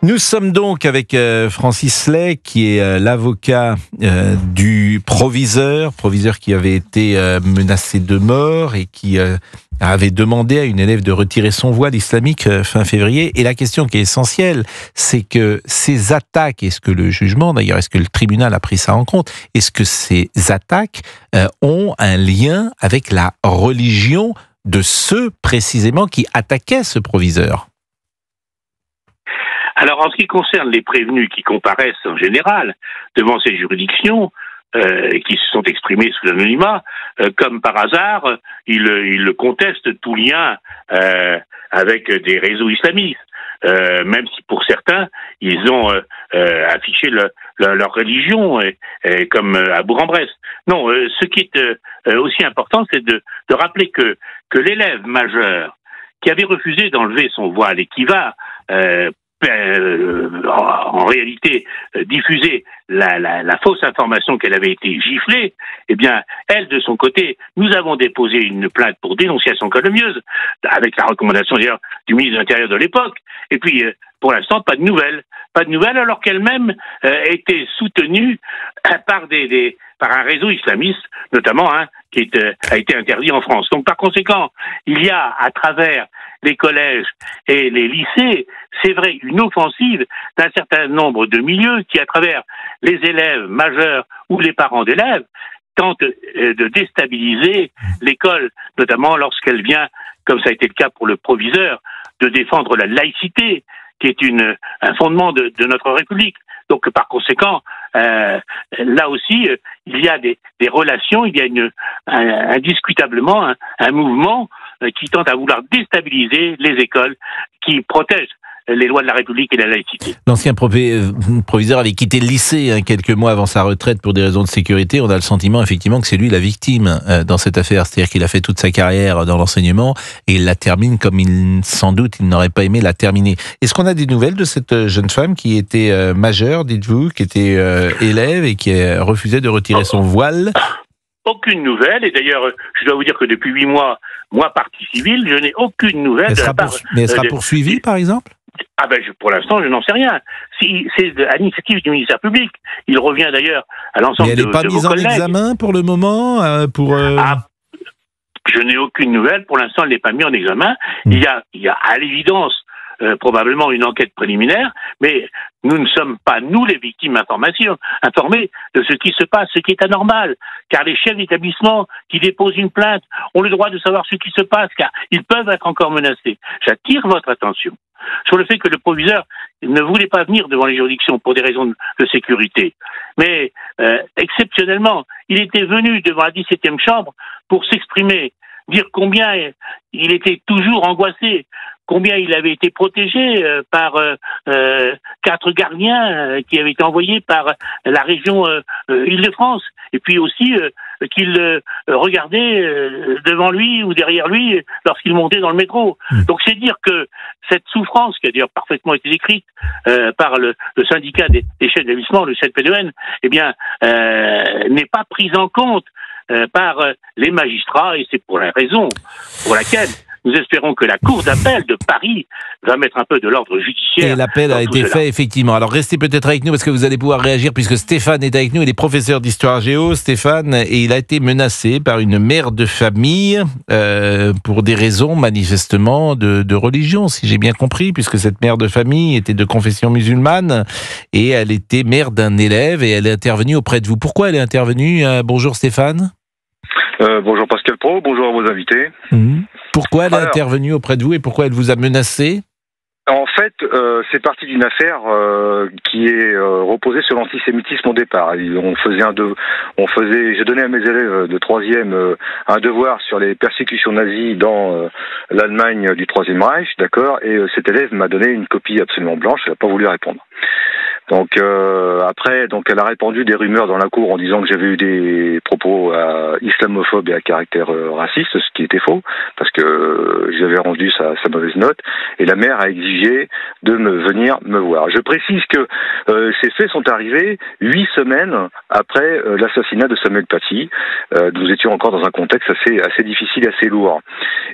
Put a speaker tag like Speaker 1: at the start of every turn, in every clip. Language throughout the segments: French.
Speaker 1: Nous sommes donc avec Francis Lay, qui est l'avocat du proviseur qui avait été menacé de mort et qui avait demandé à une élève de retirer son voile islamique fin février. Et la question qui est essentielle, c'est que ces attaques, est-ce que le jugement, d'ailleurs, est-ce que le tribunal a pris ça en compte, est-ce que ces attaques ont un lien avec la religion de ceux précisément qui attaquaient ce proviseur?
Speaker 2: Alors, en ce qui concerne les prévenus qui comparaissent en général devant ces juridictions, qui se sont exprimés sous l'anonymat, comme par hasard, ils contestent tout lien avec des réseaux islamistes, même si pour certains, ils ont affiché leur religion, comme à Bourg-en-Bresse. Non, ce qui est aussi important, c'est de rappeler que l'élève majeur qui avait refusé d'enlever son voile et qui va en réalité diffuser la fausse information qu'elle avait été giflée, eh bien, elle, de son côté, nous avons déposé une plainte pour dénonciation calomnieuse, avec la recommandation d'ailleurs du ministre de l'Intérieur de l'époque, et puis, pour l'instant, pas de nouvelles, alors qu'elle-même était soutenue par un réseau islamiste, notamment, qui a été interdit en France. Donc, par conséquent, il y a, à travers les collèges et les lycées, c'est vrai, une offensive d'un certain nombre de milieux qui, à travers les élèves majeurs ou les parents d'élèves, tentent de déstabiliser l'école, notamment lorsqu'elle vient, comme ça a été le cas pour le proviseur, de défendre la laïcité, qui est un fondement de notre République. Donc, par conséquent, là aussi, il y a des relations, il y a indiscutablement un mouvement qui tente à vouloir déstabiliser les écoles qui protègent les lois de la République et la laïcité.
Speaker 1: L'ancien proviseur avait quitté le lycée quelques mois avant sa retraite pour des raisons de sécurité. On a le sentiment effectivement que c'est lui la victime dans cette affaire. C'est-à-dire qu'il a fait toute sa carrière dans l'enseignement et il la termine comme sans doute il n'aurait pas aimé la terminer. Est-ce qu'on a des nouvelles de cette jeune femme qui était majeure, dites-vous, qui était élève et qui refusait de retirer son voile?
Speaker 2: Aucune nouvelle, et d'ailleurs, je dois vous dire que depuis 8 mois, moi, partie civile, je n'ai aucune nouvelle de la part...
Speaker 1: Mais elle sera poursuivie, par exemple?
Speaker 2: Pour l'instant, je n'en sais rien. C'est à l'initiative du ministère public. Il revient d'ailleurs à l'ensemble de vos collègues.
Speaker 1: Mais elle n'est pas mise en examen pour le moment
Speaker 2: Je n'ai aucune nouvelle. Pour l'instant, elle n'est pas mise en examen. Il y a à l'évidence probablement une enquête préliminaire, mais nous ne sommes pas, nous, les victimes informées de ce qui se passe, ce qui est anormal, car les chefs d'établissement qui déposent une plainte ont le droit de savoir ce qui se passe, car ils peuvent être encore menacés. J'attire votre attention sur le fait que le proviseur ne voulait pas venir devant les juridictions pour des raisons de sécurité. Mais exceptionnellement, il était venu devant la 17e chambre pour s'exprimer, dire combien il était toujours angoissé, combien il avait été protégé par 4 gardiens qui avaient été envoyés par la région Île-de-France, et puis aussi qu'il regardait devant lui ou derrière lui lorsqu'il montait dans le métro. Donc c'est dire que cette souffrance, qui a d'ailleurs parfaitement été décrite par le syndicat des chefs d'établissement, le CPDN, eh bien, n'est pas prise en compte par les magistrats, et c'est pour la raison pour laquelle nous espérons que la Cour d'appel de Paris va mettre un peu de l'ordre judiciaire.
Speaker 1: Et l'appel a été fait, effectivement. Alors restez peut-être avec nous parce que vous allez pouvoir réagir puisque Stéphane est avec nous. Il est professeur d'histoire géo, Stéphane, et il a été menacé par une mère de famille pour des raisons manifestement de religion, si j'ai bien compris, puisque cette mère de famille était de confession musulmane et elle était mère d'un élève et elle est intervenue auprès de vous. Pourquoi elle est intervenue? Bonjour Stéphane.
Speaker 3: Bonjour Pascal Pro, bonjour à vos invités.
Speaker 1: Pourquoi elle est intervenue auprès de vous et pourquoi elle vous a menacé?
Speaker 3: En fait, c'est parti d'une affaire qui est reposée sur l'antisémitisme au départ. J'ai donné à mes élèves de 3e un devoir sur les persécutions nazies dans l'Allemagne du Troisième Reich, d'accord, et cet élève m'a donné une copie absolument blanche, elle n'a pas voulu répondre. Donc après, donc elle a répandu des rumeurs dans la cour en disant que j'avais eu des propos islamophobes et à caractère raciste, ce qui était faux, parce que j'avais rendu sa mauvaise note, et la mère a exigé de venir me voir. Je précise que ces faits sont arrivés 8 semaines après l'assassinat de Samuel Paty. Nous étions encore dans un contexte assez difficile, assez lourd.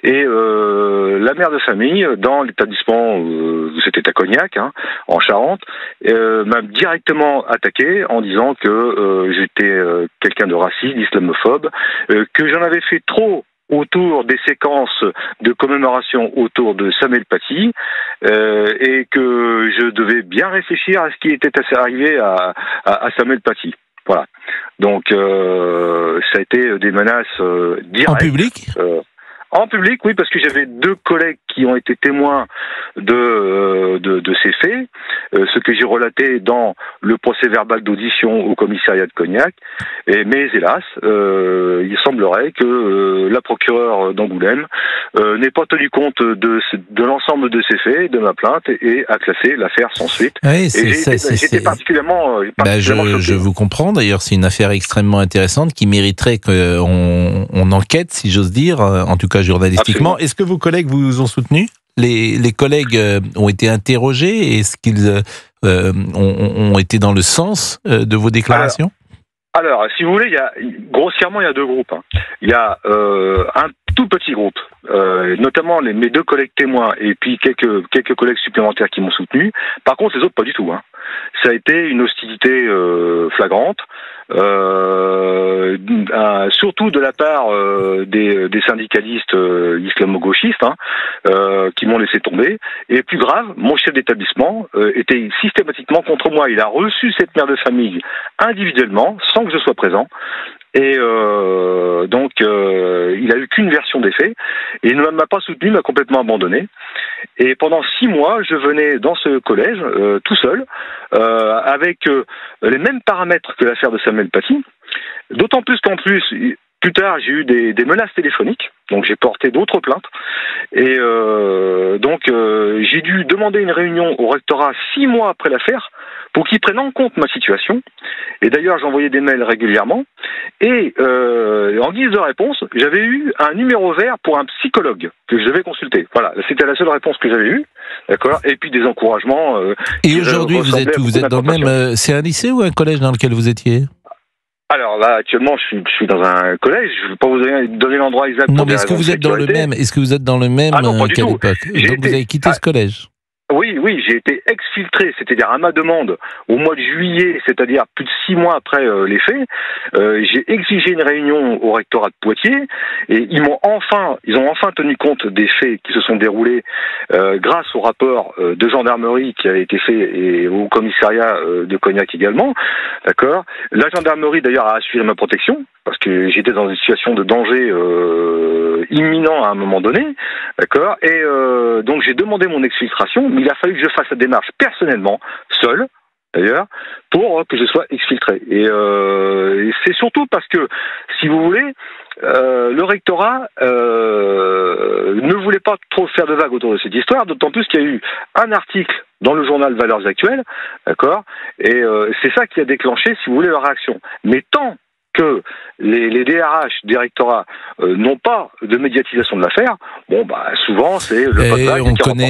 Speaker 3: Et la mère de famille, dans l'établissement où c'était à Cognac, en Charente, m'a directement attaqué en disant que j'étais quelqu'un de raciste, d'islamophobe, que j'en avais fait trop autour des séquences de commémoration autour de Samuel Paty, et que je devais bien réfléchir à ce qui était arrivé à Samuel Paty. Voilà. Donc ça a été des menaces directes.
Speaker 1: En public
Speaker 3: En public, oui, parce que j'avais 2 collègues qui ont été témoins de ces faits, ce que j'ai relaté dans le procès-verbal d'audition au commissariat de Cognac. Mais hélas, il semblerait que la procureure d'Angoulême n'ait pas tenu compte de l'ensemble de ces faits, de ma plainte, et a classé l'affaire sans suite.
Speaker 1: Oui,
Speaker 3: j'étais particulièrement
Speaker 1: je vous comprends. D'ailleurs, c'est une affaire extrêmement intéressante qui mériterait qu'on enquête, si j'ose dire, en tout cas journalistiquement. Absolument. Est-ce que vos collègues vous ont soutenu ? Les collègues ont été interrogés. Est-ce qu'ils ont été dans le sens de vos déclarations ?
Speaker 3: Alors, si vous voulez, grossièrement, il y a 2 groupes. Il y a un tout petit groupe, notamment mes 2 collègues témoins et puis quelques collègues supplémentaires qui m'ont soutenu. Par contre, les autres, pas du tout. Ça a été une hostilité flagrante, surtout de la part des syndicalistes islamo-gauchistes qui m'ont laissé tomber. Et plus grave, mon chef d'établissement était systématiquement contre moi. Il a reçu cette mère de famille individuellement, sans que je sois présent. Et donc, il a eu qu'une version des faits, et il ne m'a pas soutenu, m'a complètement abandonné. Et pendant 6 mois, je venais dans ce collège, tout seul, avec les mêmes paramètres que l'affaire de Samuel Paty, d'autant plus qu'en plus tard, j'ai eu des menaces téléphoniques, donc j'ai porté d'autres plaintes, et donc j'ai dû demander une réunion au rectorat 6 mois après l'affaire, pour qu'ils prennent en compte ma situation. Et d'ailleurs, j'envoyais des mails régulièrement. Et en guise de réponse, j'avais eu un numéro vert pour un psychologue que je devais consulter. Voilà, c'était la seule réponse que j'avais eue. D'accord. Et puis des encouragements.
Speaker 1: Et aujourd'hui, vous êtes dans le même... C'est un lycée ou un collège dans lequel vous étiez ?
Speaker 3: Alors là, actuellement, je suis dans un collège. Je ne vais pas vous donner l'endroit exact.
Speaker 1: Non, mais est-ce que vous êtes dans le même ? Est-ce que vous êtes dans le même
Speaker 3: non, pas du tout.
Speaker 1: Donc vous avez quitté ce collège ?
Speaker 3: Oui, j'ai été exfiltré, c'est-à-dire à ma demande, au mois de juillet, c'est-à-dire plus de 6 mois après les faits. J'ai exigé une réunion au rectorat de Poitiers, et ils ont enfin tenu compte des faits qui se sont déroulés grâce au rapport de gendarmerie qui a été fait et au commissariat de Cognac également. D'accord. La gendarmerie d'ailleurs a assuré ma protection, parce que j'étais dans une situation de danger imminent à un moment donné, d'accord. Et donc j'ai demandé mon exfiltration, mais il a fallu que je fasse la démarche personnellement, seul, d'ailleurs, pour que je sois exfiltré. Et c'est surtout parce que, si vous voulez, le rectorat ne voulait pas trop faire de vagues autour de cette histoire, d'autant plus qu'il y a eu un article dans le journal Valeurs Actuelles, d'accord, et c'est ça qui a déclenché, si vous voulez, leur réaction. Mais tant que les DRH, directorats, n'ont pas de médiatisation de l'affaire, bon, souvent, c'est le pote-vague.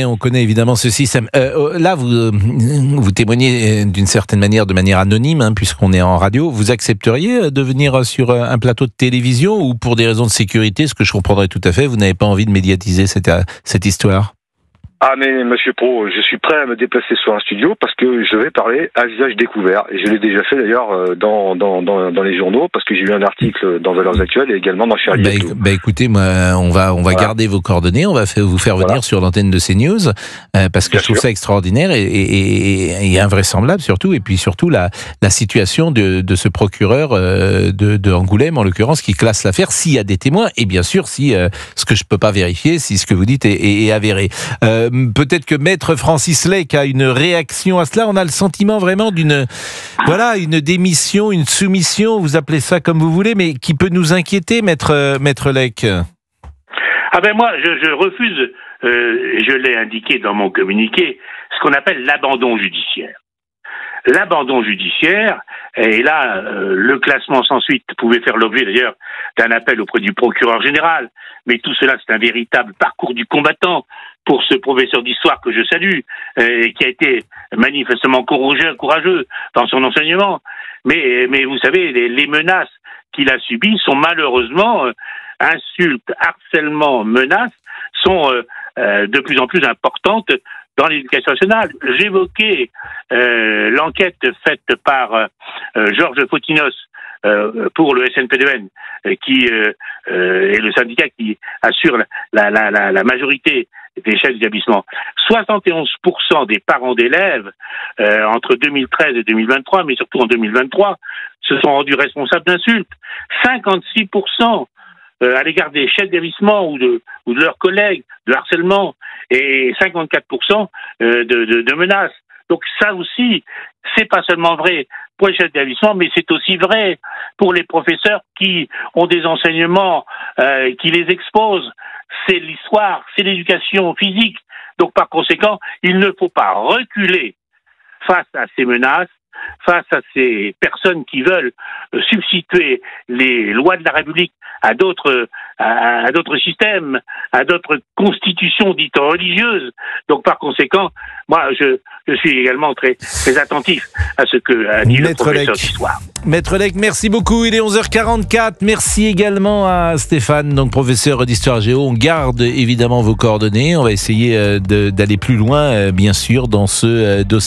Speaker 1: On connaît évidemment ce système. Là, vous témoignez d'une certaine manière, de manière anonyme, puisqu'on est en radio. Vous accepteriez de venir sur un plateau de télévision, ou pour des raisons de sécurité, ce que je comprendrais tout à fait, vous n'avez pas envie de médiatiser cette histoire ?
Speaker 3: Ah, mais monsieur Pro, je suis prêt à me déplacer sur un studio parce que je vais parler à visage découvert. Et je l'ai déjà fait d'ailleurs dans les journaux, parce que j'ai eu un article dans Valeurs Actuelles et également dans Charlie Hebdo.
Speaker 1: Écoutez, moi, on va garder vos coordonnées, on va vous faire venir sur l'antenne de CNews, parce que je trouve ça extraordinaire et invraisemblable surtout. Et puis surtout la situation de ce procureur de Angoulême, en l'occurrence, qui classe l'affaire s'il y a des témoins, et bien sûr si ce que je peux pas vérifier, si ce que vous dites est avéré. Peut-être que Maître Francis Lec a une réaction à cela. On a le sentiment vraiment d'une démission, une soumission, vous appelez ça comme vous voulez, mais qui peut nous inquiéter, Maître Lec.
Speaker 2: Moi, je refuse, je l'ai indiqué dans mon communiqué, ce qu'on appelle l'abandon judiciaire. l'abandon judiciaire. Et là, le classement sans suite pouvait faire l'objet d'ailleurs d'un appel auprès du procureur général. Mais tout cela, c'est un véritable parcours du combattant pour ce professeur d'histoire que je salue, et qui a été manifestement courageux dans son enseignement. Mais vous savez, les menaces qu'il a subies sont malheureusement, insultes, harcèlements, menaces, sont de plus en plus importantes dans l'éducation nationale. J'évoquais l'enquête faite par Georges Fotinos pour le SNPDN, qui est le syndicat qui assure la majorité des chefs d'établissement. 71% des parents d'élèves, entre 2013 et 2023, mais surtout en 2023, se sont rendus responsables d'insultes. 56% à l'égard des chefs d'établissement ou de leurs collègues, de harcèlement, et 54% de menaces. Donc ça aussi, c'est pas seulement vrai pour les chefs d'établissement, mais c'est aussi vrai pour les professeurs qui ont des enseignements qui les exposent. C'est l'histoire, c'est l'éducation physique. Donc par conséquent, il ne faut pas reculer face à ces menaces, face à ces personnes qui veulent substituer les lois de la République à d'autres systèmes, à d'autres constitutions dites religieuses. Donc par conséquent, moi je suis également très attentif à ce que dit le professeur d'histoire.
Speaker 1: Maître Lec, merci beaucoup. Il est 11h44. Merci également à Stéphane, donc professeur d'histoire géo. On garde évidemment vos coordonnées. On va essayer d'aller plus loin, bien sûr, dans ce dossier.